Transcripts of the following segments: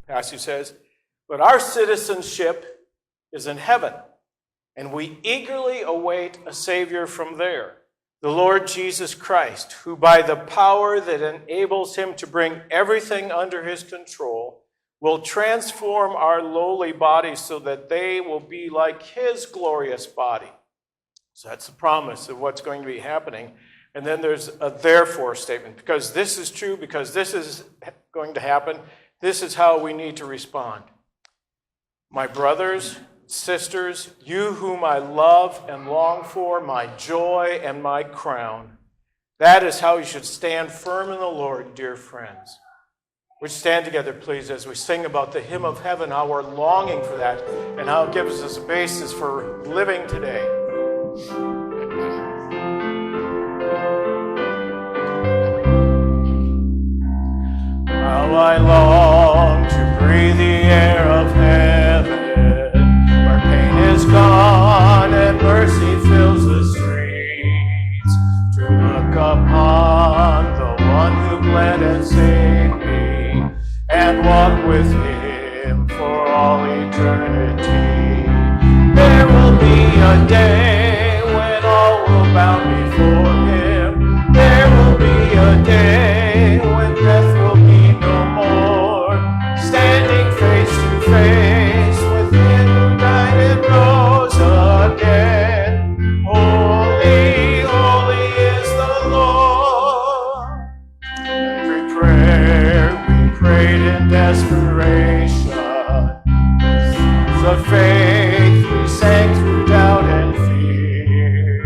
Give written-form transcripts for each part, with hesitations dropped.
passage says, but our citizenship is in heaven, and we eagerly await a Savior from there, the Lord Jesus Christ, who by the power that enables him to bring everything under his control will transform our lowly bodies so that they will be like his glorious body. So that's the promise of what's going to be happening. And then there's a therefore statement. Because this is true, because this is going to happen, this is how we need to respond. My brothers, sisters, you whom I love and long for, my joy and my crown, that is how you should stand firm in the Lord, dear friends. Would you stand together, please, as we sing about the hymn of heaven, how we're longing for that, and how it gives us a basis for living today. How I long to breathe the air of heaven, where pain is gone and mercy fills the streets, to look upon the one who bled and saved me, and walk with him for all eternity. There will be a day when all will bow before him. There will be a day when death will be no more, standing face to face with him who died and rose again. Holy, holy is the Lord. Every prayer we prayed in desperation, the faith we sang through doubt and fear,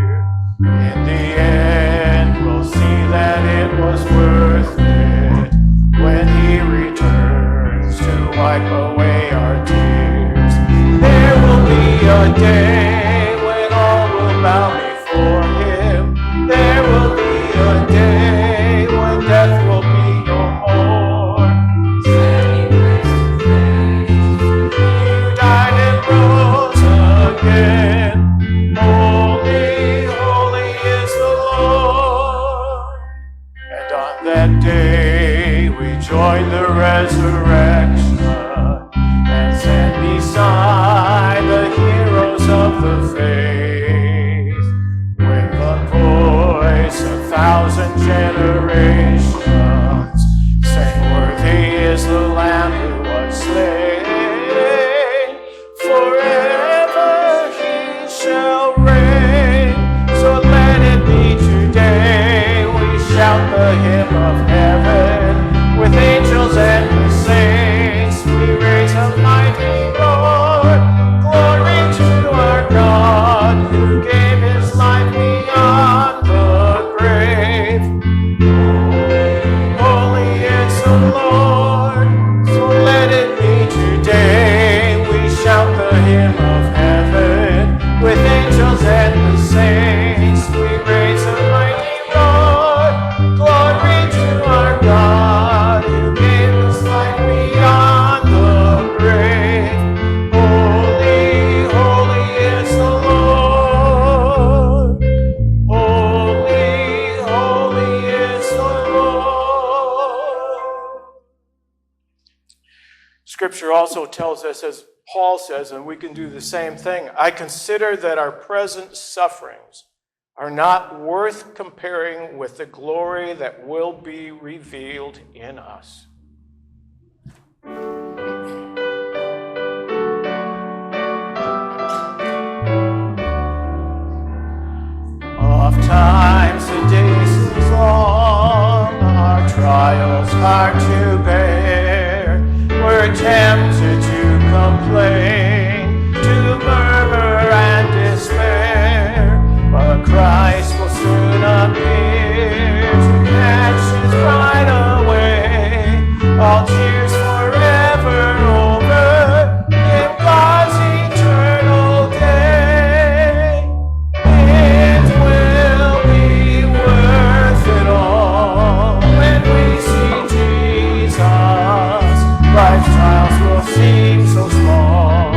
in the end we'll see that it was worth it when he returns to wipe away our tears. There will be a day when all will bow before him. There will be a day when death will be no more. Standing face to face, you died and rose again. Holy, holy is the Lord. And on that day we join the resurrection and stand beside the heroes of the faith, with the voice of 1,000 generations, saying, worthy is the Lamb who was slain. Forever he shall reign. So let it be today. We shout the hymn of heaven with angels and the saints. We raise a mighty roar. Glory to our God who gave his life beyond the grave. Holy, holy is the Lord. So let it be today. We shout the hymn of heaven with angels and the saints. We raise a mighty roar. Glory to our God who gave his life beyond the grave. Holy, holy is the Lord. Holy, holy is the Lord. Scripture also tells us, as Paul says, and we can do the same thing, I consider that our present sufferings are not worth comparing with the glory that will be revealed in us. Oft times the day seems long, our trials hard to bear. We're tempted to complain, to murmur and despair, but Christ will soon appear to catch his bride away. All tears forever over in God's eternal day. It will be worth it all when we see Jesus. Life's trials will seem so small.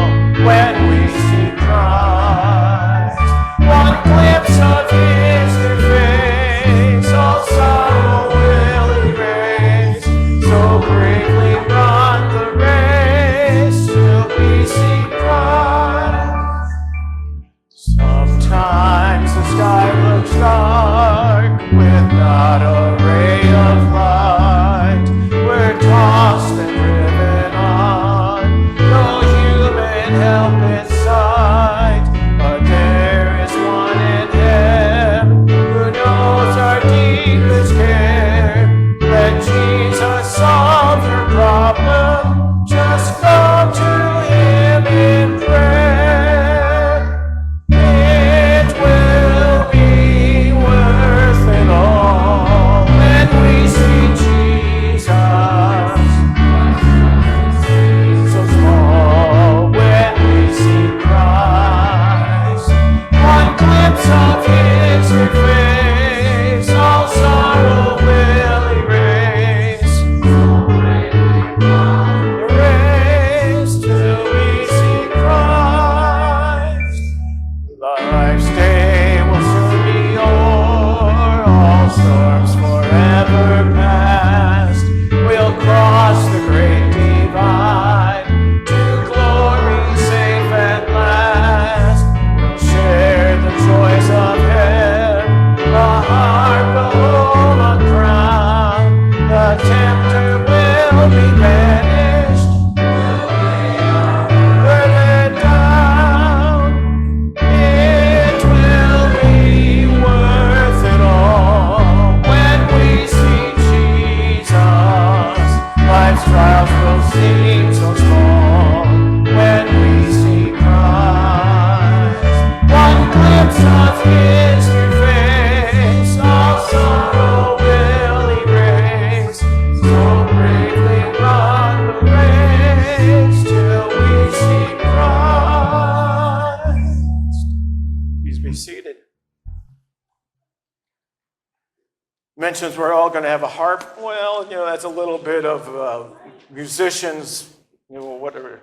mentions we're all going to have a harp. Well, that's a little bit of musicians, whatever,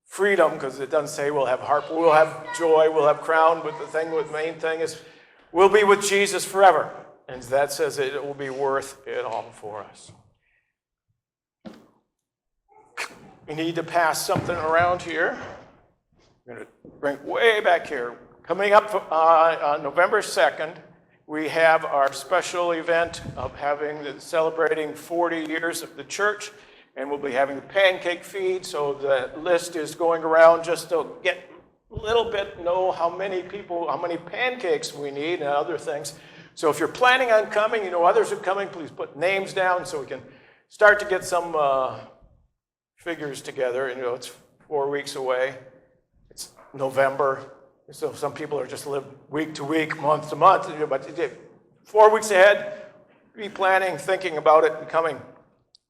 freedom, because it doesn't say we'll have harp. We'll have joy, we'll have crown, but the main thing is we'll be with Jesus forever. And that says it will be worth it all for us. We need to pass something around here. I'm going to bring way back here. Coming up on November 2nd, we have our special event of celebrating 40 years of the church, and we'll be having the pancake feed. So the list is going around just to get a little bit, know how many pancakes we need and other things. So if you're planning on coming, others are coming, please put names down so we can start to get some figures together. It's 4 weeks away. It's November. So some people are just live week to week, month to month. But 4 weeks ahead, be planning, thinking about it, and coming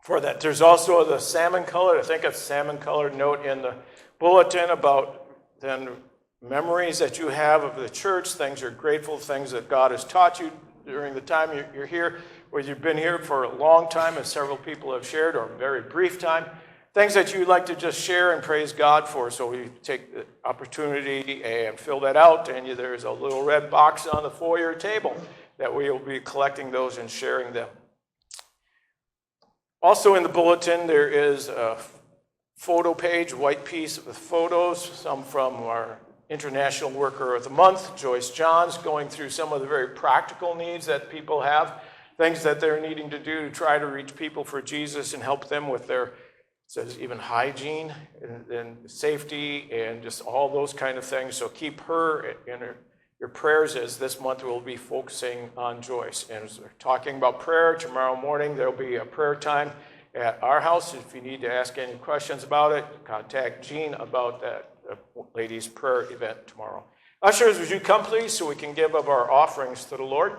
for that. There's also the salmon-colored, I think it's salmon-colored note in the bulletin about then memories that you have of the church, things you're grateful, things that God has taught you during the time you're here, whether you've been here for a long time, as several people have shared, or a very brief time, things that you'd like to just share and praise God for. So we take the opportunity and fill that out, and there's a little red box on the foyer table that we will be collecting those and sharing them. Also in the bulletin, there is a photo page, white piece with photos, some from our International Worker of the Month, Joyce Johns, going through some of the very practical needs that people have, things that they're needing to do to try to reach people for Jesus and help them with their, it says even hygiene and safety and just all those kind of things. So keep her in your prayers as this month we'll be focusing on Joyce. And as we're talking about prayer, tomorrow morning there'll be a prayer time at our house. If you need to ask any questions about it, contact Jean about that ladies' prayer event tomorrow. Ushers, would you come please so we can give of our offerings to the Lord?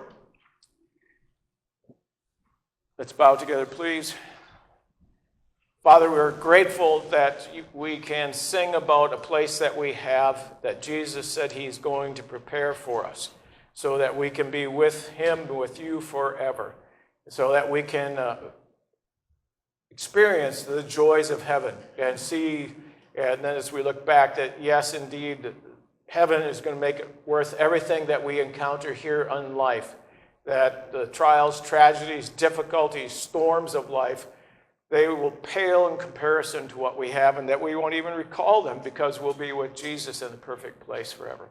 Let's bow together, please. Father, we're grateful that we can sing about a place that we have, that Jesus said he's going to prepare for us, so that we can be with him, with you forever, so that we can experience the joys of heaven and see. And then as we look back, that yes, indeed, heaven is going to make it worth everything that we encounter here in life. That the trials, tragedies, difficulties, storms of life, they will pale in comparison to what we have, and that we won't even recall them because we'll be with Jesus in the perfect place forever.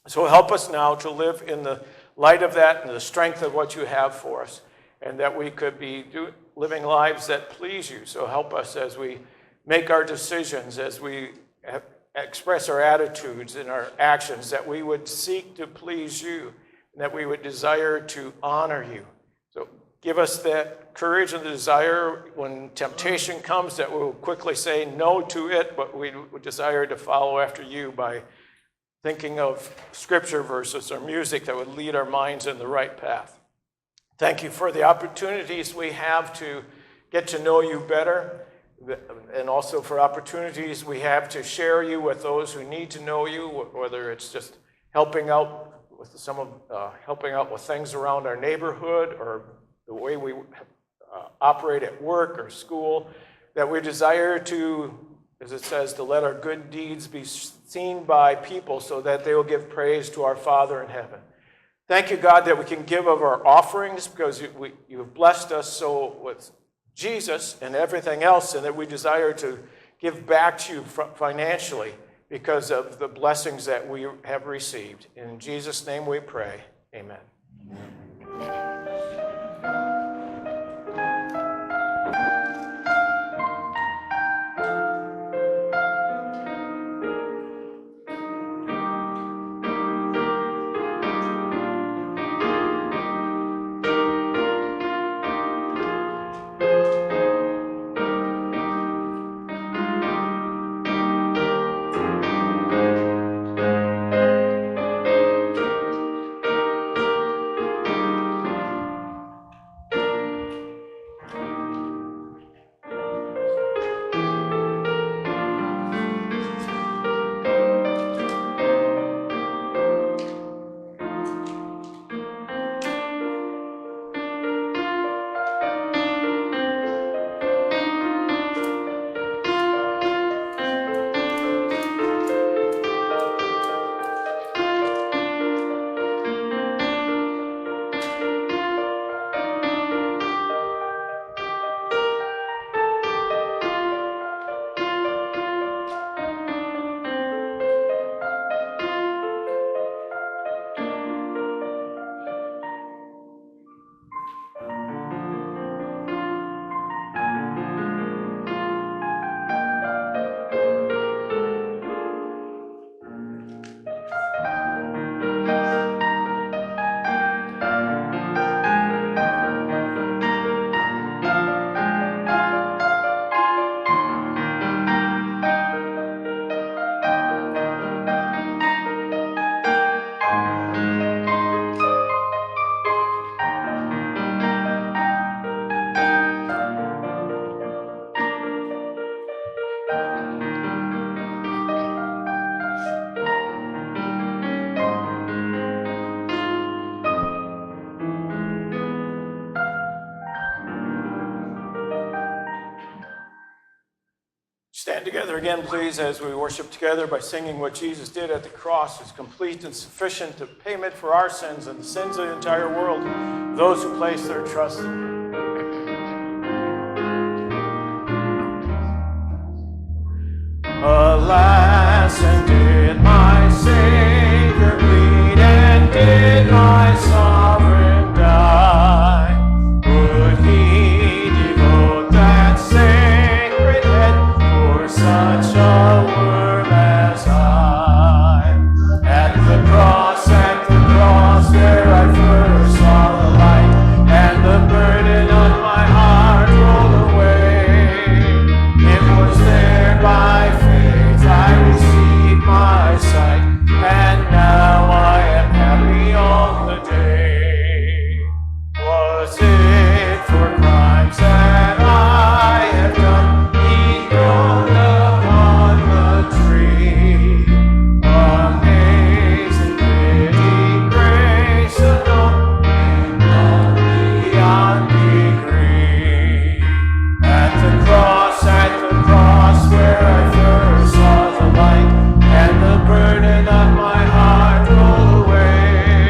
So help us now to live in the light of that and the strength of what you have for us, and that we could be living lives that please you. So help us as we make our decisions, as we express our attitudes and our actions, that we would seek to please you, and that we would desire to honor you. So give us that courage and the desire when temptation comes, that we will quickly say no to it, but we would desire to follow after you by thinking of scripture verses or music that would lead our minds in the right path. Thank you for the opportunities we have to get to know you better, and also for opportunities we have to share you with those who need to know you, whether it's just helping out with helping out with things around our neighborhood, or the way we operate at work or school, that we desire to, as it says, to let our good deeds be seen by people so that they will give praise to our Father in heaven. Thank you, God, that we can give of our offerings because you have blessed us so with Jesus and everything else, and that we desire to give back to you financially because of the blessings that we have received. In Jesus' name we pray. Amen. Stand together again, please, as we worship together by singing what Jesus did at the cross is complete and sufficient to payment for our sins and the sins of the entire world, those who place their trust in him. Alas, and did my Savior bleed, and did my sovereign die? Would he devote that sacred head for such a worm as I? At the cross, where I first saw the light, and the burden of my heart rolled away. It was there by faith I received my sight, and now I am happy all the day. Was it for crimes that I have done, he groaned upon the tree? Amazing pity, grace alone, and love beyond degree. At the cross, where I first saw the light, and the burden of my heart rolled away.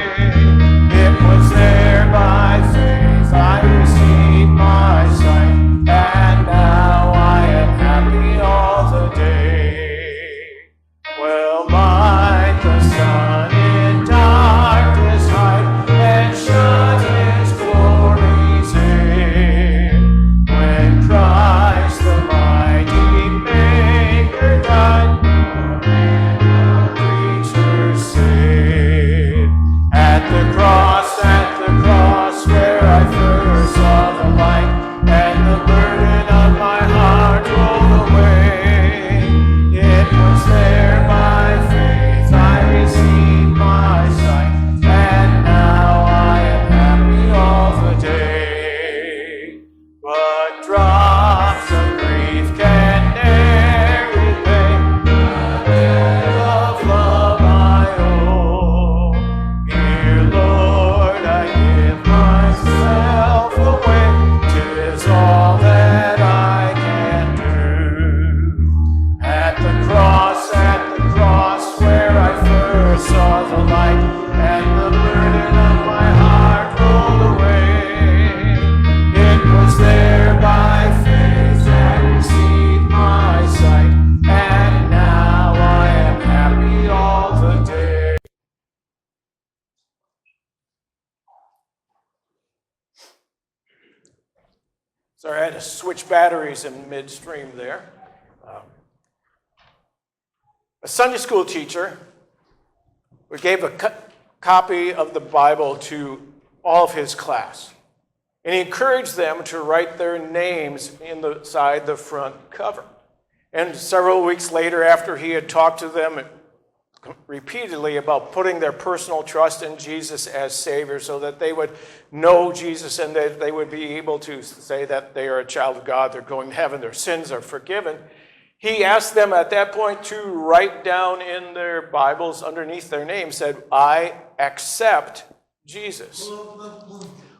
It was there by faith I received my sight, and now I am happy all the day. Well, might the sun in darkness hide, and shut his glories in, when Christ the mighty Maker died, creatures sin. At the cross, where I first saw the light, and the burden of my heart rolled away. It was there by faith I received my sight, and now I am happy all the day. But drops of grief can ne'er repay the debt of love I owe. Here, Lord, I give myself away. 'Tis all that I can do. At the cross, where I first saw the light, and the burden of my heart rolled away. It was there by faith I received my sight, and now I am happy all the day. Sorry, I had to switch batteries in midstream there. A Sunday school teacher gave a copy of the Bible to all of his class, and he encouraged them to write their names inside the front cover. And several weeks later, after he had talked to them repeatedly about putting their personal trust in Jesus as Savior so that they would know Jesus and that they would be able to say that they are a child of God, they're going to heaven, their sins are forgiven, he asked them at that point to write down in their Bibles underneath their name, said, "I accept Jesus."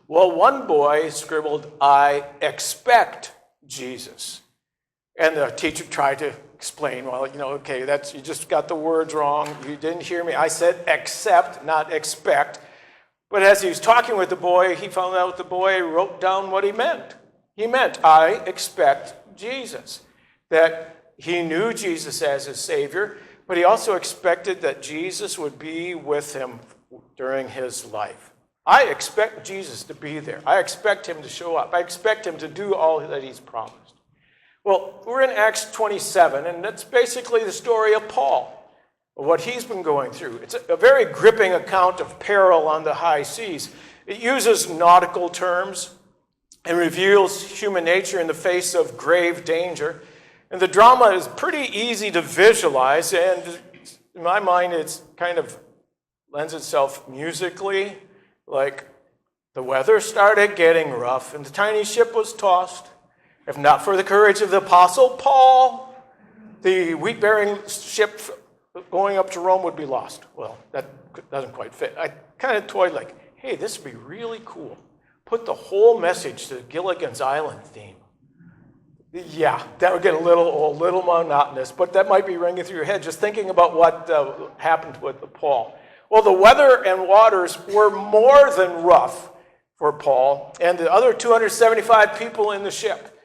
Well, one boy scribbled, "I expect Jesus." And the teacher tried to explain, well, okay, you just got the words wrong. You didn't hear me. I said accept, not expect. But as he was talking with the boy, he found out the boy wrote down what he meant. He meant, I expect Jesus. That he knew Jesus as his Savior, but he also expected that Jesus would be with him during his life. I expect Jesus to be there. I expect him to show up. I expect him to do all that he's promised. Well, we're in Acts 27, and that's basically the story of Paul, of what he's been going through. It's a very gripping account of peril on the high seas. It uses nautical terms and reveals human nature in the face of grave danger. And the drama is pretty easy to visualize, and in my mind, it's kind of lends itself musically, like the weather started getting rough, and the tiny ship was tossed. If not for the courage of the Apostle Paul, the wheat-bearing ship going up to Rome would be lost. Well, that doesn't quite fit. I kind of toyed like, hey, this would be really cool. Put the whole message to Gilligan's Island theme. Yeah, that would get a little monotonous, but that might be ringing through your head just thinking about what happened with Paul. Well, the weather and waters were more than rough for Paul and the other 275 people in the ship.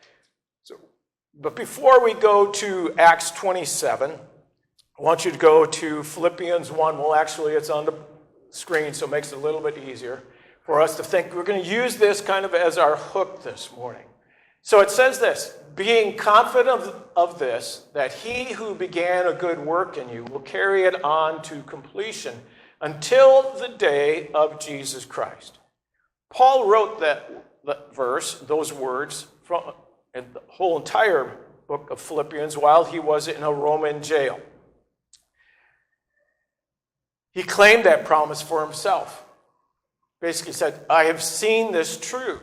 But before we go to Acts 27, I want you to go to Philippians 1. Well, actually, it's on the screen, so it makes it a little bit easier for us to think. We're going to use this kind of as our hook this morning. So it says this, being confident of this, that he who began a good work in you will carry it on to completion until the day of Jesus Christ. Paul wrote that verse, those words, from the whole entire book of Philippians while he was in a Roman jail. He claimed that promise for himself. Basically said, I have seen this true.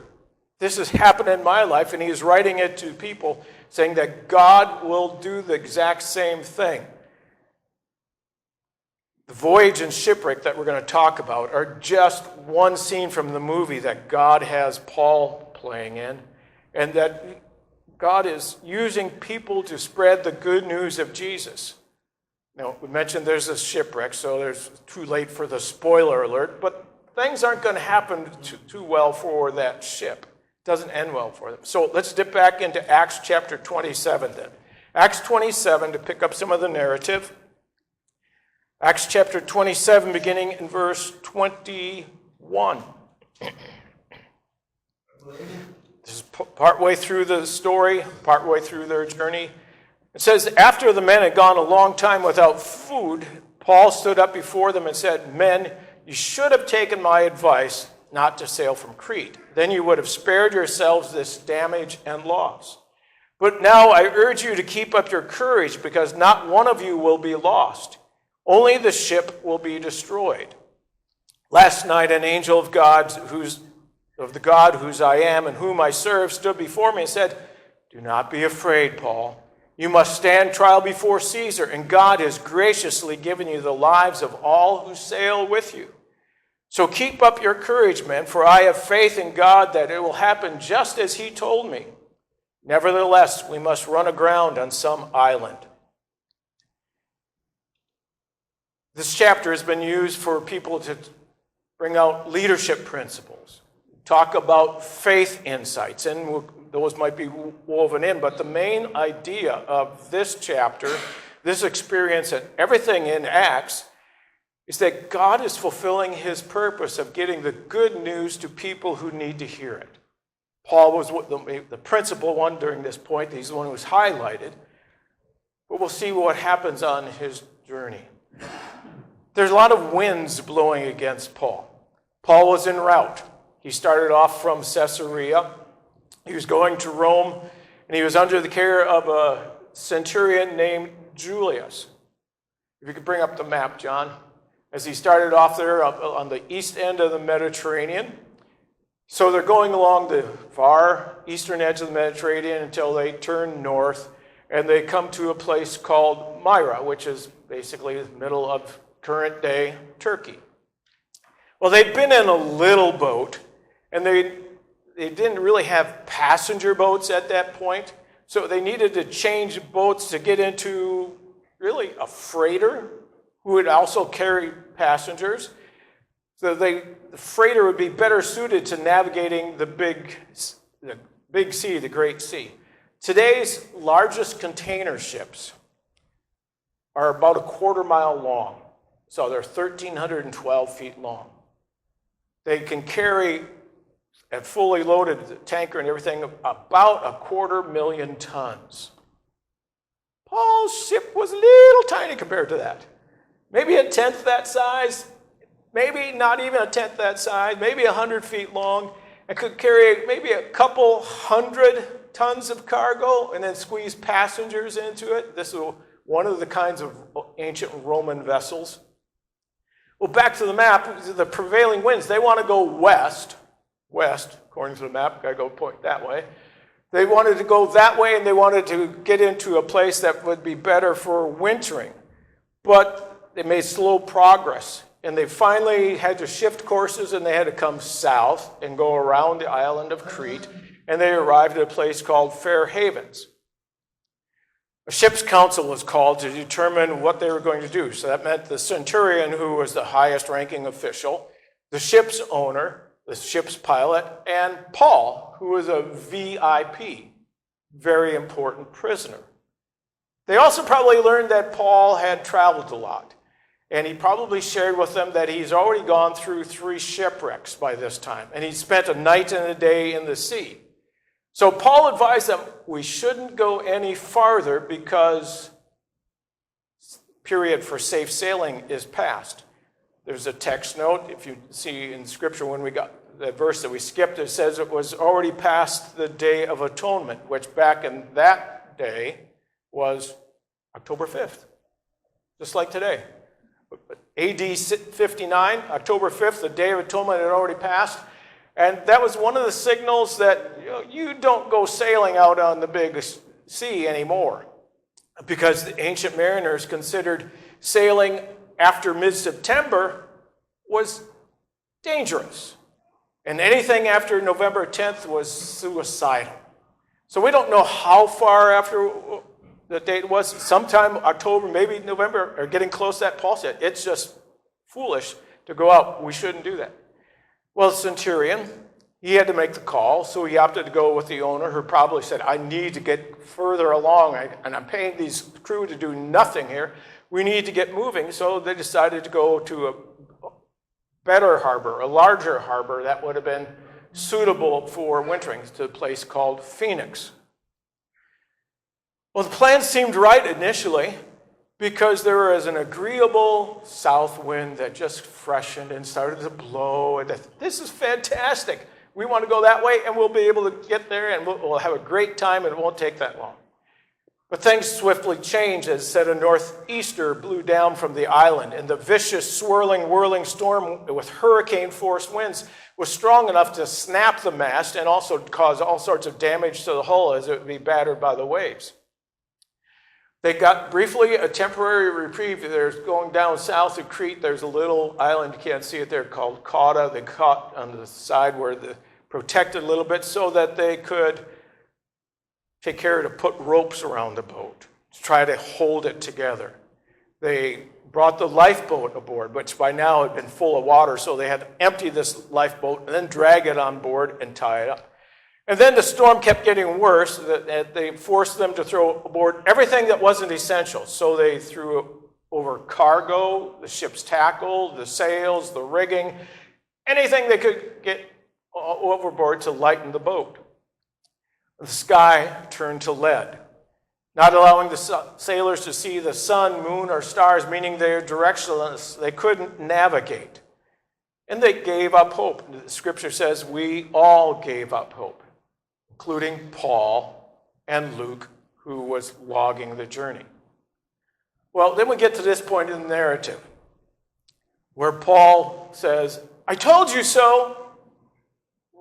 This has happened in my life, and he is writing it to people saying that God will do the exact same thing. The voyage and shipwreck that we're going to talk about are just one scene from the movie that God has Paul playing in, and that God is using people to spread the good news of Jesus. Now, we mentioned there's a shipwreck, so there's too late for the spoiler alert, but things aren't going to happen too well for that ship. It doesn't end well for them. So let's dip back into Acts chapter 27 then. Acts 27, to pick up some of the narrative. Acts chapter 27, beginning in verse 21. This is partway through the story, partway through their journey. It says, after the men had gone a long time without food, Paul stood up before them and said, men, you should have taken my advice not to sail from Crete. Then you would have spared yourselves this damage and loss. But now I urge you to keep up your courage, because not one of you will be lost. Only the ship will be destroyed. Last night an angel of the God whose I am and whom I serve stood before me and said, do not be afraid, Paul. You must stand trial before Caesar, and God has graciously given you the lives of all who sail with you. So keep up your courage, men, for I have faith in God that it will happen just as he told me. Nevertheless, we must run aground on some island. This chapter has been used for people to bring out leadership principles, talk about faith insights, and those might be woven in, but the main idea of this chapter, this experience, and everything in Acts is that God is fulfilling his purpose of getting the good news to people who need to hear it. Paul was the principal one during this point. He's the one who was highlighted. But we'll see what happens on his journey. There's a lot of winds blowing against Paul. Paul was en route. He started off from Caesarea. He was going to Rome, and he was under the care of a centurion named Julius. If you could bring up the map, John. As he started off there on the east end of the Mediterranean. So they're going along the far eastern edge of the Mediterranean until they turn north, and they come to a place called Myra, which is basically the middle of current-day Turkey. Well, they'd been in a little boat, and they didn't really have passenger boats at that point, so they needed to change boats to get into really a freighter who would also carry passengers. So the freighter would be better suited to navigating the big sea, the Great Sea. Today's largest container ships are about a quarter-mile long, so they're 1,312 feet long. They can carry, at fully loaded tanker and everything, about 250,000 tons. Paul's ship was a little tiny compared to that. Maybe a tenth that size, maybe not even a tenth that size, maybe 100 feet long, and could carry maybe a couple hundred tons of cargo and then squeeze passengers into it. This is one of the kinds of ancient Roman vessels. Well, back to the map, the prevailing winds, they want to go west, according to the map, got to go point that way. They wanted to go that way, and they wanted to get into a place that would be better for wintering. But they made slow progress, and they finally had to shift courses, and they had to come south and go around the island of Crete, and they arrived at a place called Fair Havens. A ship's council was called to determine what they were going to do. So that meant the centurion, who was the highest ranking official, the ship's owner, the ship's pilot, and Paul, who was a VIP, very important prisoner. They also probably learned that Paul had traveled a lot, and he probably shared with them that he's already gone through 3 shipwrecks by this time, and he spent a night and a day in the sea. So Paul advised them, we shouldn't go any farther because the period for safe sailing is past. There's a text note, if you see in Scripture when we got the verse that we skipped, it says it was already past the Day of Atonement, which back in that day was October 5th, just like today. AD 59, October 5th, the Day of Atonement had already passed. And that was one of the signals that you don't go sailing out on the big sea anymore, because the ancient mariners considered sailing after mid-September was dangerous. And anything after November 10th was suicidal. So we don't know how far after the date was. Sometime October, maybe November, or getting close to that. Paul said, it's just foolish to go out. We shouldn't do that. Well, the centurion, he had to make the call, so he opted to go with the owner, who probably said, I need to get further along, and I'm paying these crew to do nothing here. We need to get moving, so they decided to go to a better harbor, a larger harbor that would have been suitable for wintering, to a place called Phoenix. Well, the plan seemed right initially, because there was an agreeable south wind that just freshened and started to blow. And this is fantastic. We want to go that way, and we'll be able to get there, and we'll have a great time, and it won't take that long. But things swiftly changed as set a northeaster blew down from the island, and the vicious, swirling, whirling storm with hurricane-force winds was strong enough to snap the mast and also cause all sorts of damage to the hull as it would be battered by the waves. They got briefly a temporary reprieve. There's going down south of Crete. There's a little island, you can't see it there, called Cauda. They caught on the side where the protected a little bit so that they could take care to put ropes around the boat to try to hold it together. They brought the lifeboat aboard, which by now had been full of water, so they had to empty this lifeboat and then drag it on board and tie it up. And then the storm kept getting worse. They forced them to throw aboard everything that wasn't essential. So they threw over cargo, the ship's tackle, the sails, the rigging, anything they could get overboard to lighten the boat. The sky turned to lead, not allowing the sailors to see the sun, moon, or stars, meaning they were directionless. They couldn't navigate. And they gave up hope. The Scripture says we all gave up hope, including Paul and Luke, who was logging the journey. Well, then we get to this point in the narrative where Paul says, I told you so,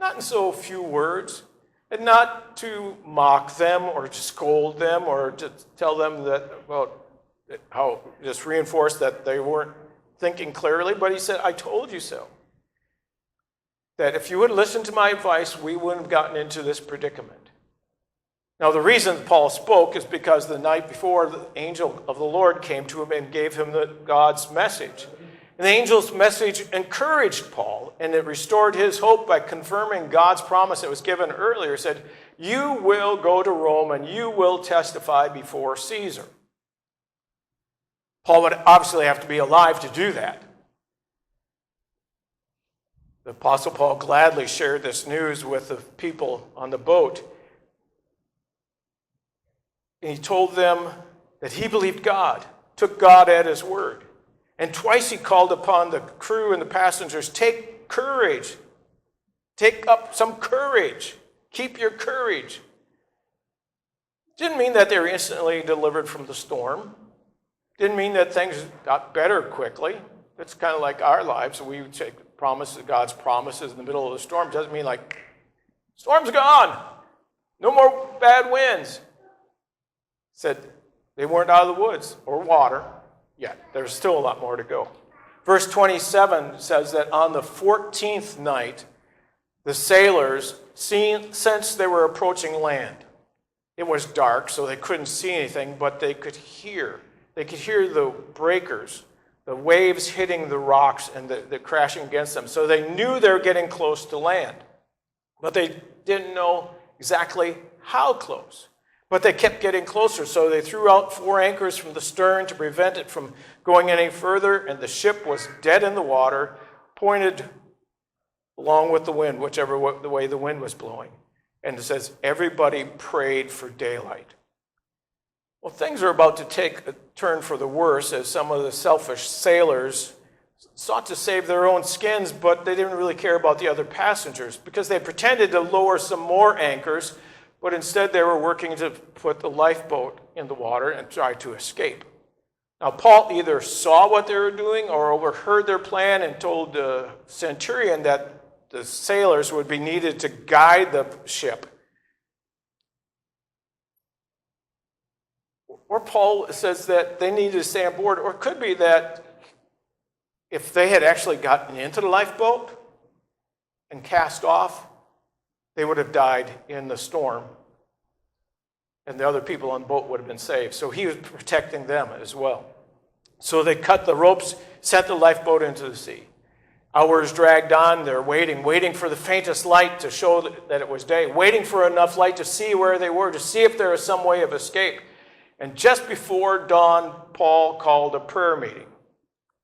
not in so few words, and not to mock them or to scold them or to tell them that, well, how just reinforce that they weren't thinking clearly, but he said, I told you so. That if you would listen to my advice, we wouldn't have gotten into this predicament. Now, the reason Paul spoke is because the night before, the angel of the Lord came to him and gave him God's message. And the angel's message encouraged Paul, and it restored his hope by confirming God's promise that was given earlier. It said, you will go to Rome and you will testify before Caesar. Paul would obviously have to be alive to do that. The Apostle Paul gladly shared this news with the people on the boat. And he told them that he believed God, took God at his word. And twice he called upon the crew and the passengers, take courage. Take up some courage. Keep your courage. Didn't mean that they were instantly delivered from the storm. Didn't mean that things got better quickly. It's kind of like our lives. We take promises, God's promises in the middle of the storm. Doesn't mean like, storm's gone. No more bad winds. Said they weren't out of the woods or water yet. There's still a lot more to go. Verse 27 says that on the 14th night, the sailors sensed they were approaching land. It was dark, so they couldn't see anything, but they could hear. They could hear the breakers, the waves hitting the rocks and the crashing against them. So they knew they were getting close to land, but they didn't know exactly how close. But they kept getting closer, so they threw out 4 anchors from the stern to prevent it from going any further, and the ship was dead in the water, pointed along with the wind, the way the wind was blowing. And it says, everybody prayed for daylight. Well, things are about to take a turn for the worse as some of the selfish sailors sought to save their own skins, but they didn't really care about the other passengers because they pretended to lower some more anchors, but instead they were working to put the lifeboat in the water and try to escape. Now, Paul either saw what they were doing or overheard their plan and told the centurion that the sailors would be needed to guide the ship. Or Paul says that they needed to stay on board, or it could be that if they had actually gotten into the lifeboat and cast off, they would have died in the storm, and the other people on the boat would have been saved. So he was protecting them as well. So they cut the ropes, sent the lifeboat into the sea. Hours dragged on. They're waiting for the faintest light to show that it was day, waiting for enough light to see where they were, to see if there was some way of escape. And just before dawn, Paul called a prayer meeting.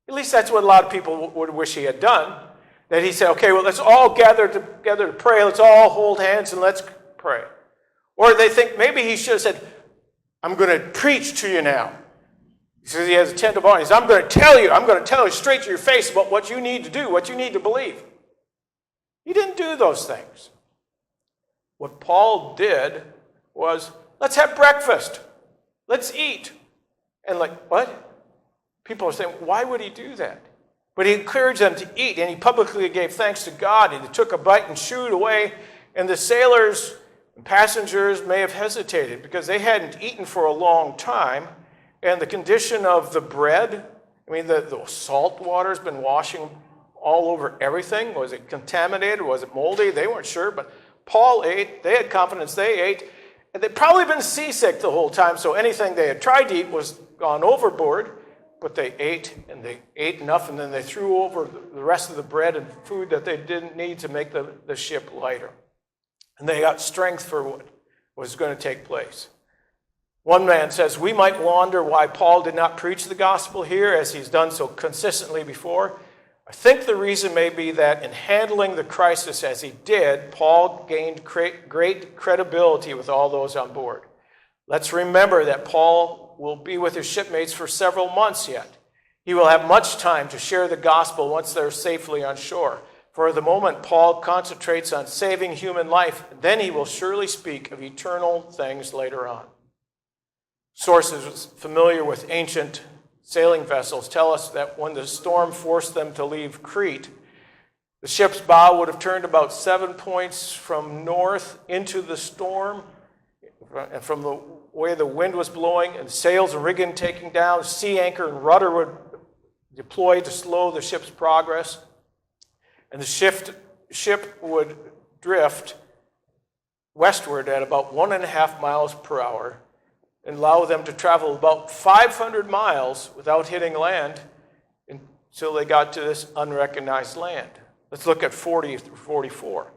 At least that's what a lot of people would wish he had done. That he said, okay, well, let's all gather together to pray. Let's all hold hands and let's pray. Or they think maybe he should have said, I'm going to preach to you now. He says he has a tent of audience. I'm going to tell you straight to your face about what you need to do, what you need to believe. He didn't do those things. What Paul did was, let's have breakfast. Let's eat. And what? People are saying, why would he do that? But he encouraged them to eat, and he publicly gave thanks to God, and he took a bite and shooed away. And the sailors and passengers may have hesitated because they hadn't eaten for a long time. And the condition of the bread, the salt water has been washing all over everything. Was it contaminated? Was it moldy? They weren't sure, but Paul ate. They had confidence. They ate. And they'd probably been seasick the whole time, so anything they had tried to eat was gone overboard. But they ate, and they ate enough, and then they threw over the rest of the bread and food that they didn't need to make the ship lighter. And they got strength for what was going to take place. One man says, we might wonder why Paul did not preach the gospel here as he's done so consistently before. I think the reason may be that in handling the crisis as he did, Paul gained great credibility with all those on board. Let's remember that Paul will be with his shipmates for several months yet. He will have much time to share the gospel once they're safely on shore. For the moment, Paul concentrates on saving human life, then he will surely speak of eternal things later on. Sources familiar with ancient sailing vessels tell us that when the storm forced them to leave Crete, the ship's bow would have turned about 7 points from north into the storm, and from the way the wind was blowing, and sails and rigging taking down, sea anchor and rudder would deploy to slow the ship's progress, and the ship would drift westward at about 1.5 miles per hour, and allow them to travel about 500 miles without hitting land until they got to this unrecognized land. Let's look at 40 through 44.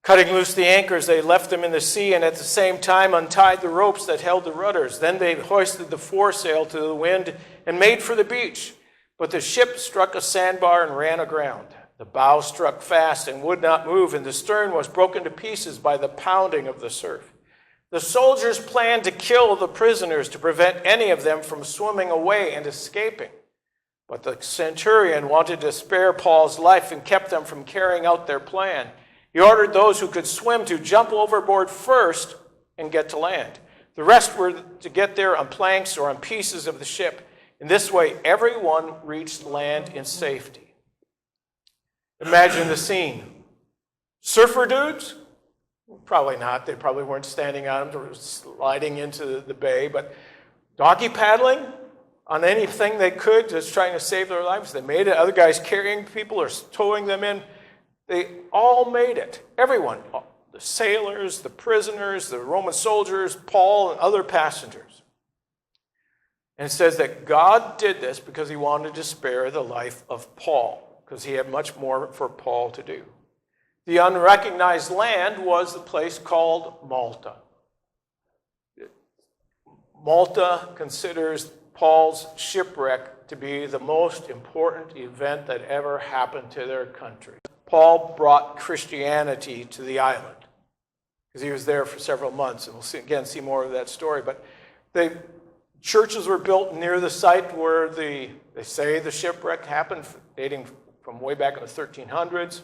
Cutting loose the anchors, they left them in the sea and at the same time untied the ropes that held the rudders. Then they hoisted the foresail to the wind and made for the beach. But the ship struck a sandbar and ran aground. The bow struck fast and would not move, and the stern was broken to pieces by the pounding of the surf. The soldiers planned to kill the prisoners to prevent any of them from swimming away and escaping. But the centurion wanted to spare Paul's life and kept them from carrying out their plan. He ordered those who could swim to jump overboard first and get to land. The rest were to get there on planks or on pieces of the ship. In this way, everyone reached land in safety. Imagine the scene. Surfer dudes? Probably not. They probably weren't standing on them or sliding into the bay, but doggy paddling on anything they could, just trying to save their lives. They made it. Other guys carrying people or towing them in. They all made it. Everyone. The sailors, the prisoners, the Roman soldiers, Paul, and other passengers. And it says that God did this because he wanted to spare the life of Paul, because he had much more for Paul to do. The unrecognized land was the place called Malta. Malta considers Paul's shipwreck to be the most important event that ever happened to their country. Paul brought Christianity to the island because he was there for several months, and we'll see more of that story. But the churches were built near the site where they say the shipwreck happened, dating from way back in the 1300s.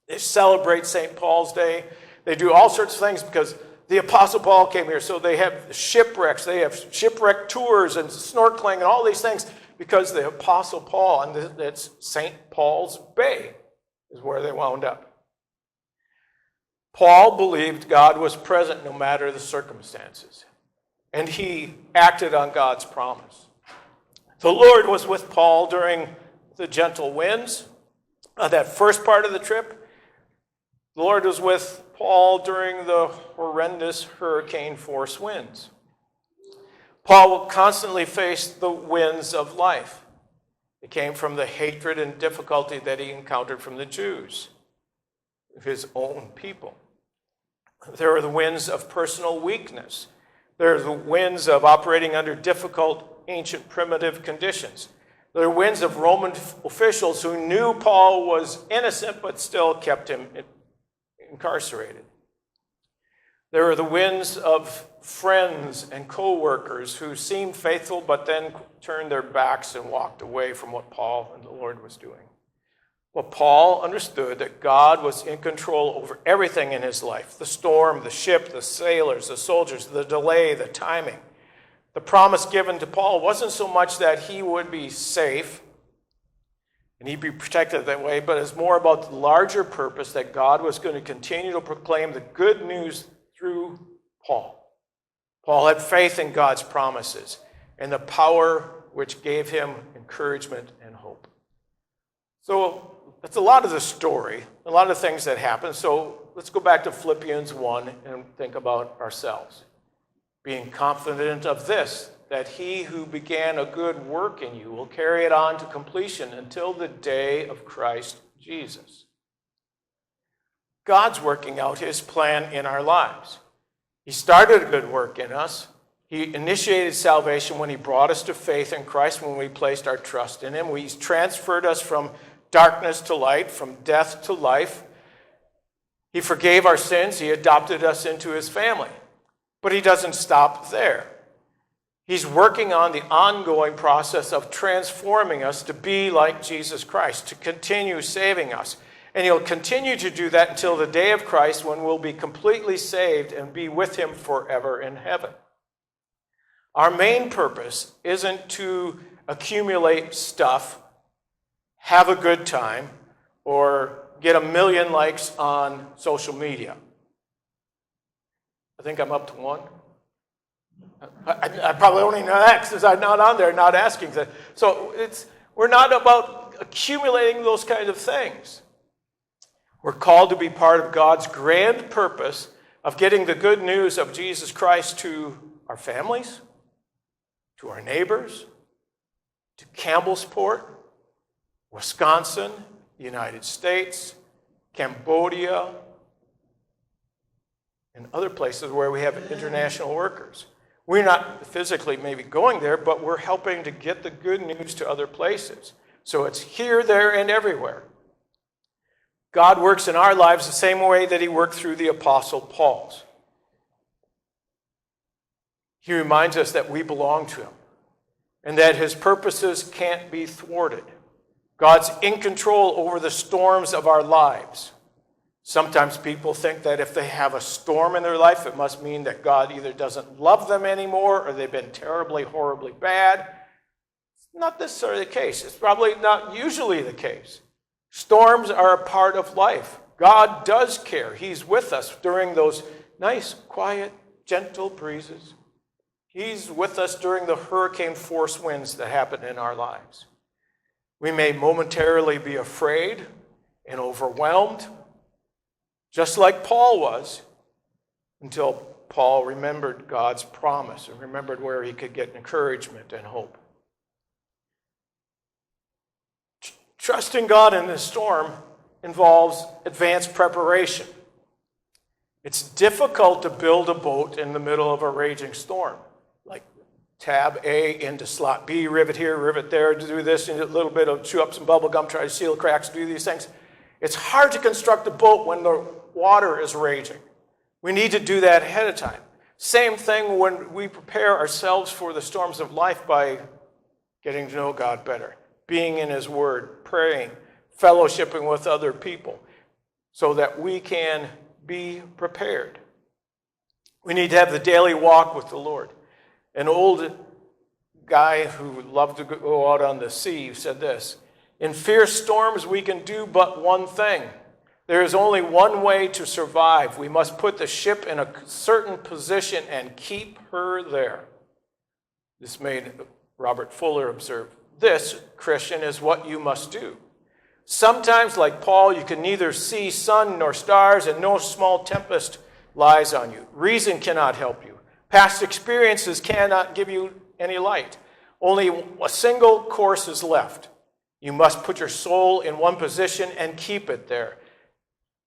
They celebrate St. Paul's Day. They do all sorts of things because the Apostle Paul came here. So they have shipwrecks. They have shipwreck tours and snorkeling and all these things because the Apostle Paul, and it's St. Paul's Bay is where they wound up. Paul believed God was present no matter the circumstances, and he acted on God's promise. The Lord was with Paul during the gentle winds, that first part of the trip. The Lord was with Paul during the horrendous hurricane-force winds. Paul constantly faced the winds of life. It came from the hatred and difficulty that he encountered from the Jews, his own people. There are the winds of personal weakness. There are the winds of operating under difficult, ancient, primitive conditions. There are winds of Roman officials who knew Paul was innocent but still kept him incarcerated. There are the winds of friends and co-workers who seemed faithful but then turned their backs and walked away from what Paul and the Lord was doing. Well, Paul understood that God was in control over everything in his life. The storm, the ship, the sailors, the soldiers, the delay, the timing. The promise given to Paul wasn't so much that he would be safe and he'd be protected that way, but it's more about the larger purpose that God was going to continue to proclaim the good news through Paul. Paul had faith in God's promises and the power which gave him encouragement and hope. So that's a lot of the story, a lot of things that happened. So let's go back to Philippians 1 and think about ourselves. Being confident of this, that he who began a good work in you will carry it on to completion until the day of Christ Jesus. God's working out his plan in our lives. He started a good work in us. He initiated salvation when he brought us to faith in Christ, when we placed our trust in him. He's transferred us from darkness to light, from death to life. He forgave our sins. He adopted us into his family. But he doesn't stop there. He's working on the ongoing process of transforming us to be like Jesus Christ, to continue saving us. And he'll continue to do that until the day of Christ, when we'll be completely saved and be with him forever in heaven. Our main purpose isn't to accumulate stuff, have a good time, or get 1 million likes on social media. I think I'm up to one. I probably only know that because I'm not on there, not asking. So we're not about accumulating those kinds of things. We're called to be part of God's grand purpose of getting the good news of Jesus Christ to our families, to our neighbors, to Campbellsport, Wisconsin, the United States, Cambodia, and other places where we have international workers. We're not physically maybe going there, but we're helping to get the good news to other places. So it's here, there, and everywhere. God works in our lives the same way that he worked through the Apostle Paul's. He reminds us that we belong to him and that his purposes can't be thwarted. God's in control over the storms of our lives. Sometimes people think that if they have a storm in their life, it must mean that God either doesn't love them anymore or they've been terribly, horribly bad. It's not necessarily the case. It's probably not usually the case. Storms are a part of life. God does care. He's with us during those nice, quiet, gentle breezes. He's with us during the hurricane-force winds that happen in our lives. We may momentarily be afraid and overwhelmed, just like Paul was. until Paul remembered God's promise and remembered where he could get encouragement and hope. Trusting God in this storm involves advanced preparation. It's difficult to build a boat in the middle of a raging storm. Like tab A into slot B, rivet here, rivet there, do this, and a little bit of chew up some bubble gum, try to seal cracks, do these things. It's hard to construct a boat when the water is raging. We need to do that ahead of time. Same thing when we prepare ourselves for the storms of life by getting to know God better, being in His Word, praying, fellowshipping with other people, so that we can be prepared. We need to have the daily walk with the Lord. An old guy who loved to go out on the sea said this: "In fierce storms we can do but one thing. There is only one way to survive. We must put the ship in a certain position and keep her there." This made Robert Fuller observe, "This, Christian, is what you must do. Sometimes, like Paul, you can neither see sun nor stars, and no small tempest lies on you. Reason cannot help you. Past experiences cannot give you any light. Only a single course is left. You must put your soul in one position and keep it there.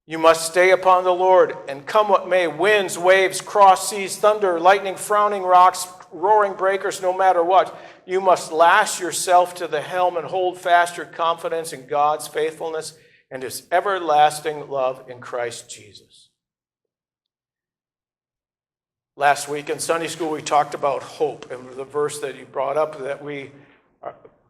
You must stay upon the Lord, and come what may, winds, waves, cross seas, thunder, lightning, frowning rocks, roaring breakers, no matter what, you must lash yourself to the helm and hold fast your confidence in God's faithfulness and His everlasting love in Christ Jesus." Last week in Sunday school, we talked about hope, and the verse that you brought up, that we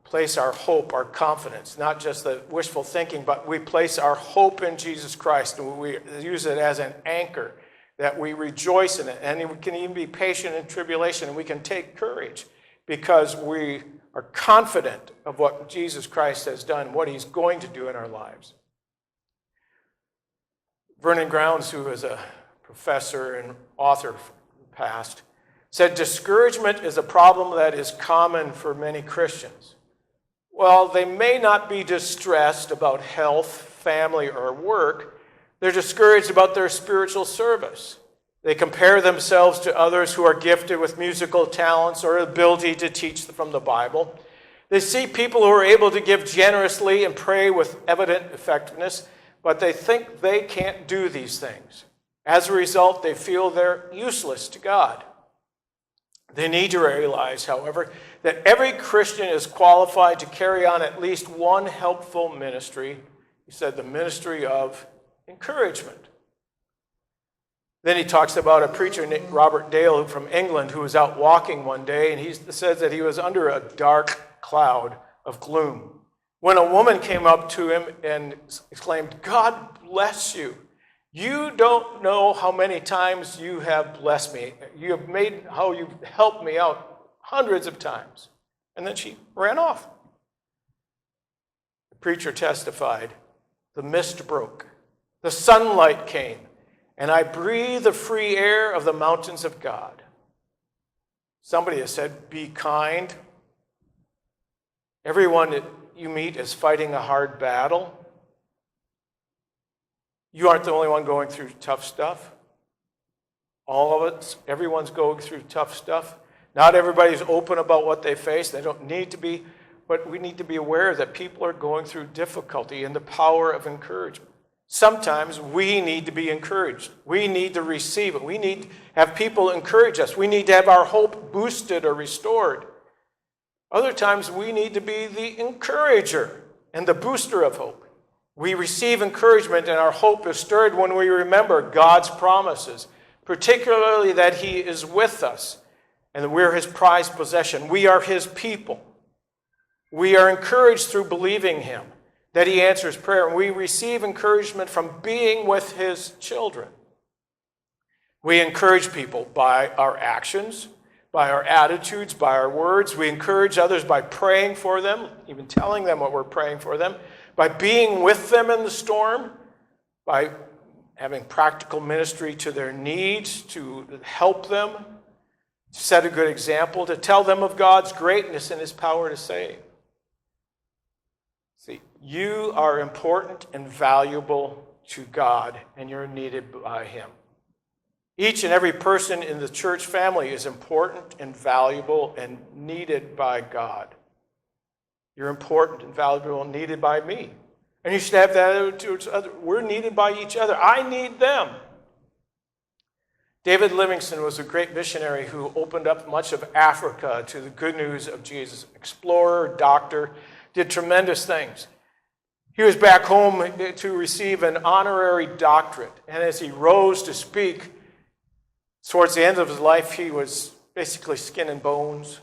place our hope, our confidence, not just the wishful thinking, but we place our hope in Jesus Christ, and we use it as an anchor, that we rejoice in it, and we can even be patient in tribulation, and we can take courage because we are confident of what Jesus Christ has done, what He's going to do in our lives. Vernon Grounds, who is a professor and author from the past, said, "Discouragement is a problem that is common for many Christians. Well, they may not be distressed about health, family, or work. They're discouraged about their spiritual service. They compare themselves to others who are gifted with musical talents or ability to teach from the Bible. They see people who are able to give generously and pray with evident effectiveness, but they think they can't do these things. As a result, they feel they're useless to God. They need to realize, however, that every Christian is qualified to carry on at least one helpful ministry." He said, the ministry of encouragement. Then he talks about a preacher named Robert Dale from England who was out walking one day, and he says that he was under a dark cloud of gloom when a woman came up to him and exclaimed, "God bless you. You don't know how many times you have blessed me. You've helped me out hundreds of times." And then she ran off. The preacher testified, "The mist broke, the sunlight came, and I breathed the free air of the mountains of God." Somebody has said, "Be kind. Everyone that you meet is fighting a hard battle. You aren't the only one going through tough stuff. All of us, everyone's going through tough stuff. Not everybody's open about what they face. They don't need to be, but we need to be aware that people are going through difficulty and the power of encouragement. Sometimes we need to be encouraged. We need to receive it. We need to have people encourage us. We need to have our hope boosted or restored. Other times we need to be the encourager and the booster of hope. We receive encouragement and our hope is stirred when we remember God's promises, particularly that He is with us and that we're His prized possession. We are His people. We are encouraged through believing Him, that He answers prayer, and we receive encouragement from being with His children. We encourage people by our actions, by our attitudes, by our words. We encourage others by praying for them, even telling them what we're praying for them, by being with them in the storm, by having practical ministry to their needs, to help them, to set a good example, to tell them of God's greatness and His power to save. See, you are important and valuable to God, and you're needed by Him. Each and every person in the church family is important and valuable and needed by God. You're important and valuable and needed by me. And you should have that attitude to others. We're needed by each other. I need them. David Livingstone was a great missionary who opened up much of Africa to the good news of Jesus. Explorer, doctor, did tremendous things. He was back home to receive an honorary doctorate. And as he rose to speak, towards the end of his life, he was basically skin and bones.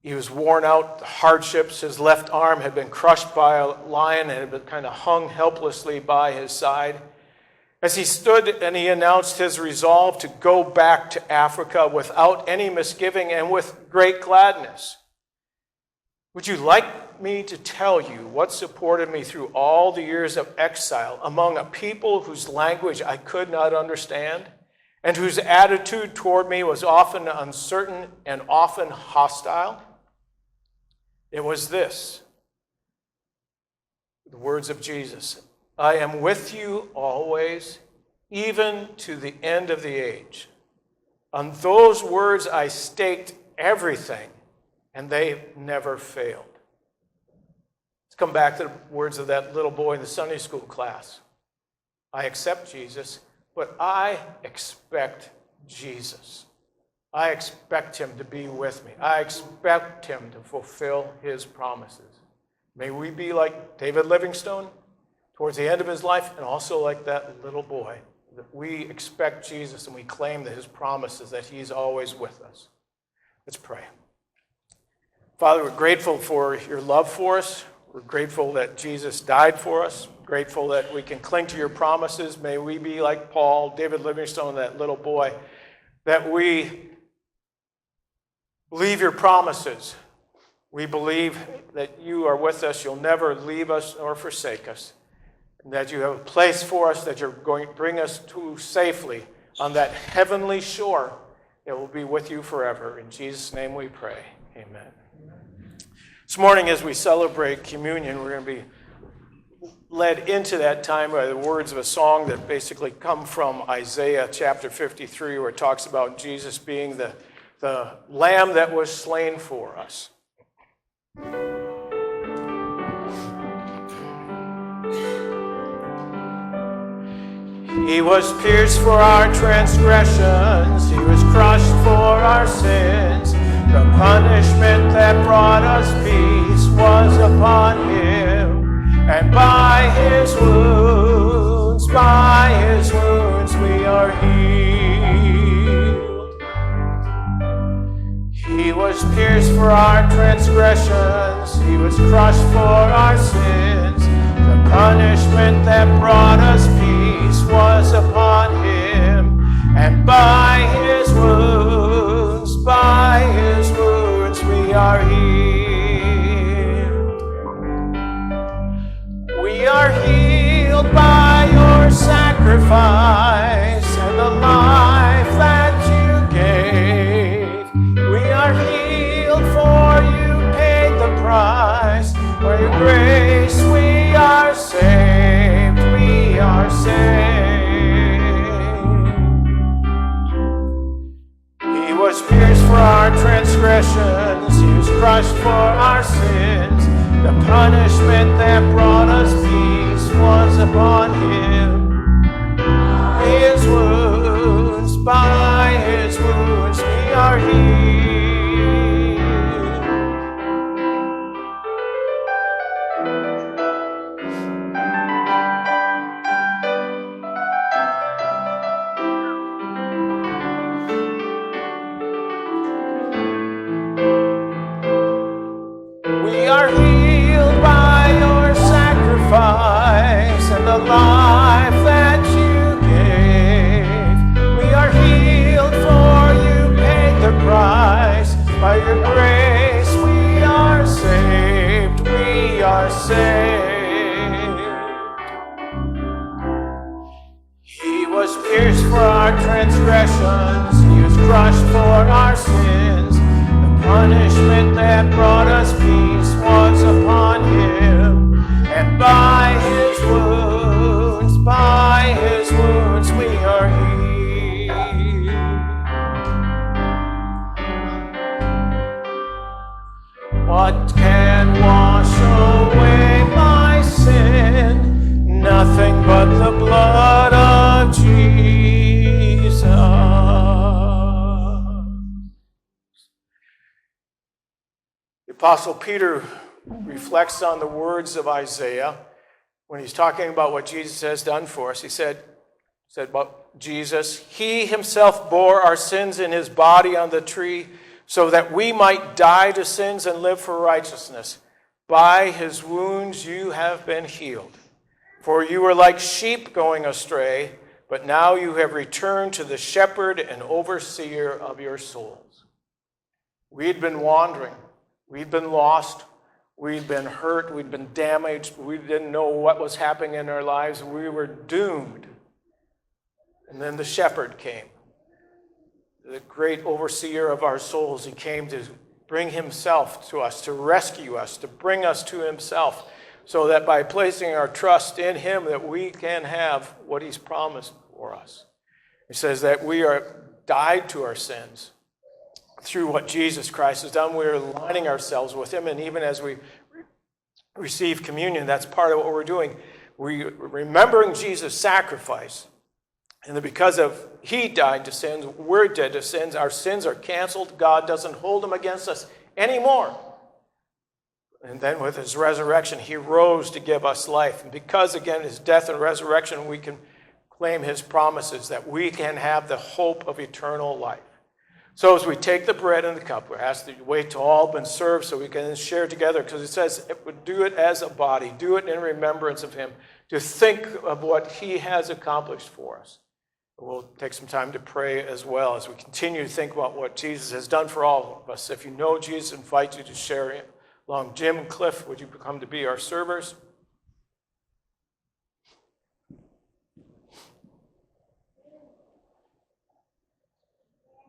He was worn out, the hardships. His left arm had been crushed by a lion and had been kind of hung helplessly by his side. As he stood and he announced his resolve to go back to Africa without any misgiving and with great gladness. Would you like me to tell you what supported me through all the years of exile among a people whose language I could not understand and whose attitude toward me was often uncertain and often hostile? It was this, the words of Jesus. I am with you always, even to the end of the age. On those words I staked everything, and they never failed. Let's come back to the words of that little boy in the Sunday school class. I accept Jesus, but I expect Jesus. I expect him to be with me. I expect him to fulfill his promises. May we be like David Livingstone towards the end of his life, and also like that little boy, that we expect Jesus and we claim that his promises, that he's always with us. Let's pray. Father, we're grateful for your love for us. We're grateful that Jesus died for us. Grateful that we can cling to your promises. May we be like Paul, David Livingstone, that little boy, that we believe your promises. We believe that you are with us. You'll never leave us nor forsake us. And that you have a place for us that you're going to bring us to safely on that heavenly shore that will be with you forever. In Jesus' name we pray. Amen. This morning as we celebrate communion, we're going to be led into that time by the words of a song that basically come from Isaiah chapter 53, where it talks about Jesus being the lamb that was slain for us. He was pierced for our transgressions. He was crushed for our sins. The punishment that brought us peace was upon him. And by his wounds, we are healed. He was pierced for our transgressions. He was crushed for our sins. The punishment that brought us peace was upon him, and by his wounds, we are healed. We are healed by your sacrifice and the life that you gave. We are healed for you paid the price. For your grace we are saved, we are saved. He was pierced for our transgressions, he was crushed for our sins. The punishment that brought us peace was upon him. By his wounds we are healed. And the life that you gave, we are healed for you paid the price. By your grace we are saved, we are saved. He was pierced for our transgressions, he was crushed for our sins. The punishment that brought us peace was upon him. And by his wounds What can wash away my sin? Nothing but the blood of Jesus. The Apostle Peter reflects on the words of Isaiah when he's talking about what Jesus has done for us. He said about Jesus, he himself bore our sins in his body on the tree so that we might die to sins and live for righteousness. By his wounds you have been healed. For you were like sheep going astray, but now you have returned to the shepherd and overseer of your souls. We'd been wandering. We'd been lost. We'd been hurt. We'd been damaged. We didn't know what was happening in our lives. We were doomed. And then the shepherd came, the great overseer of our souls. He came to bring himself to us, to rescue us, to bring us to himself, so that by placing our trust in him that we can have what he's promised for us. He says that we are died to our sins through what Jesus Christ has done. We are aligning ourselves with him, and even as we receive communion, that's part of what we're doing. We're remembering Jesus' sacrifice. And because of he died to sins, we're dead to sins. Our sins are canceled. God doesn't hold them against us anymore. And then with his resurrection, he rose to give us life. And because, again, his death and resurrection, we can claim his promises that we can have the hope of eternal life. So as we take the bread and the cup, we're asked to wait till all have been served so we can share together, because it says it would do it as a body, do it in remembrance of him, to think of what he has accomplished for us. We'll take some time to pray as well as we continue to think about what Jesus has done for all of us. If you know Jesus, I invite you to share it along. Jim and Cliff, would you come to be our servers?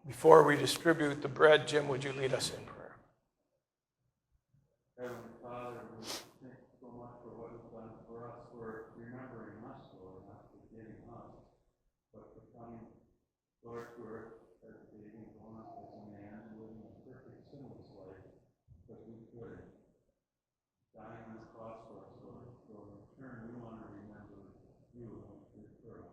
Before we distribute the bread, Jim, would you lead us in prayer? Heavenly Father, we thank you so much for what you've done for us, for remembering us, Lord, not forgetting us, but for coming, Lord, to earth as a baby, born up as a man, and living a perfect sinless life, that we could, dying on the cross for us, Lord. So in turn, we want to remember you and what you did for us.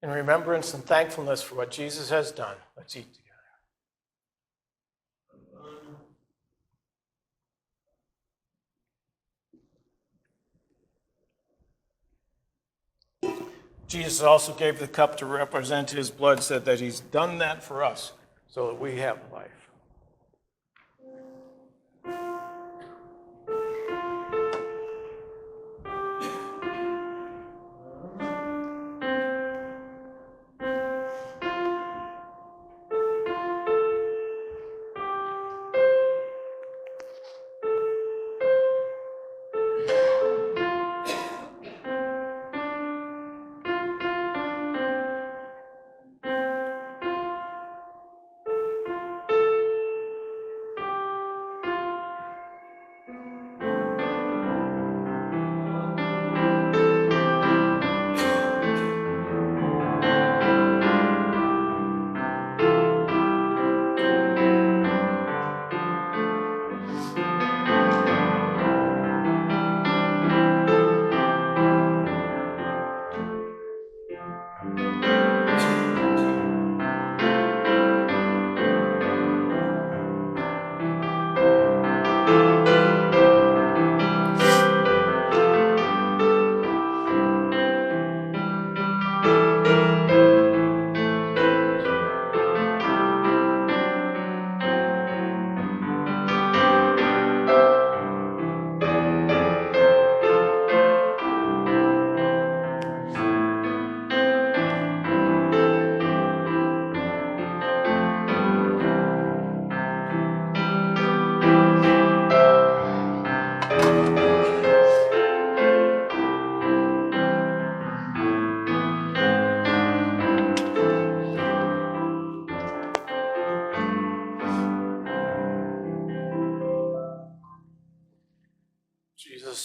In remembrance and thankfulness for what Jesus has done, let's eat together. Jesus also gave the cup to represent his blood, said that he's done that for us so that we have life.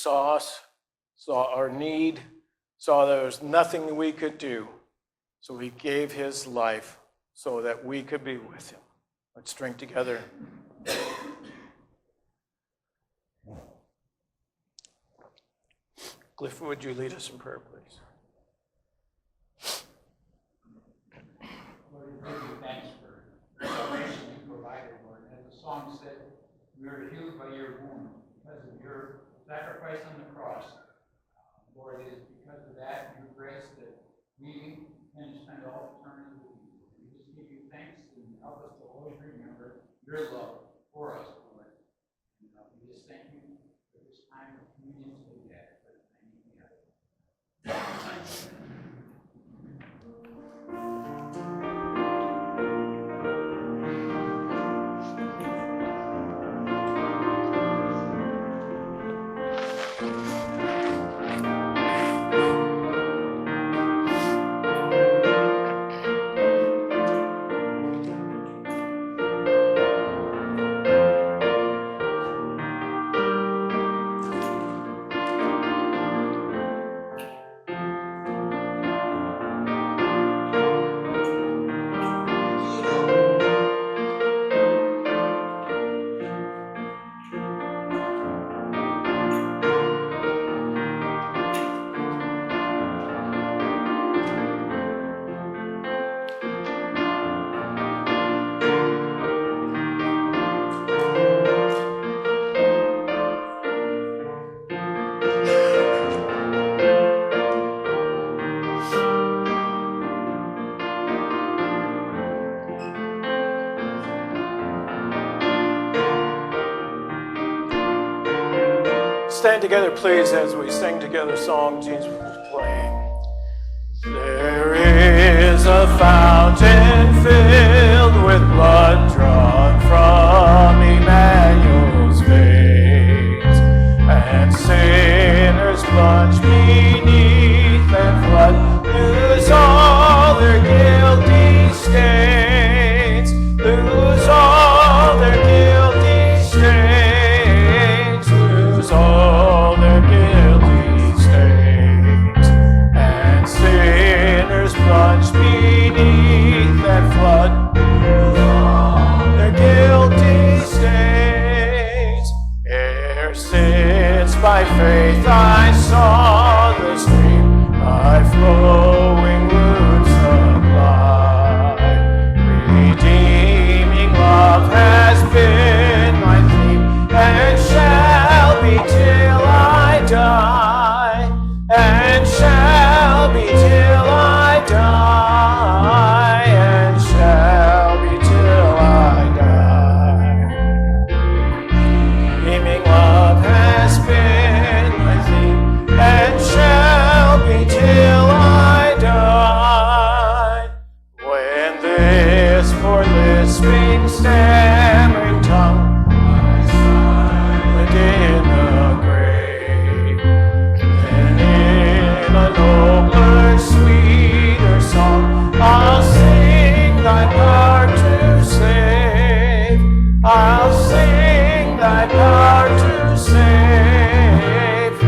saw us, saw our need, saw there was nothing we could do. So he gave his life so that we could be with him. Let's drink together. Cliff, would you lead us in prayer, please? Lord, we give you thanks for the salvation you provided, Lord. As the song said, we are healed by your wound because of your sacrifice on the cross. Lord, it is because of that, your grace, that we can spend all eternity with you. We just give you thanks and help us to always remember your love for us, Lord. And we just thank you for this time of communion today. Stand together, please, as we sing together a song Jesus was playing. There is a fountain filled with blood drawn from Emmanuel's veins, and sinners plunged beneath that flood lose all their guilty stains, lose all their guilty stains, lose all their guilty stains, and sinners plunged beneath that flood, their guilty stains. Ere since by faith I saw the stream, my flowing wounds supply, redeeming love has been my theme, and shall be till I die, and shall be till I die, and shall be till I die. Redeeming love has been my theme, and shall be till I die. When this poor lisping, stammering tongue lies silent in the grave, then in a nobler, sweeter song I'll sing thy power to save. I'll sing thy power to save.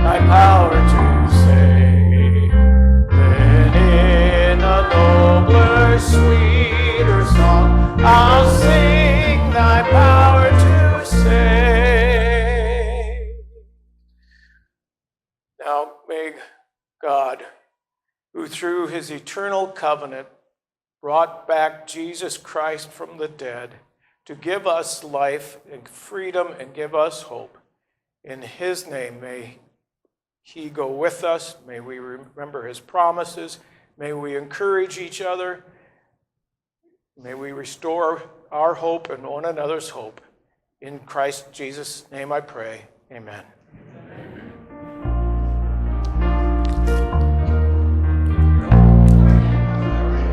Thy power to save. Then in a nobler, sweeter song I'll sing thy power to save. Now may God, who through his eternal covenant brought back Jesus Christ from the dead to give us life and freedom and give us hope, in his name may he go with us. May we remember his promises. May we encourage each other. May we restore our hope and one another's hope. In Christ Jesus' name I pray. Amen.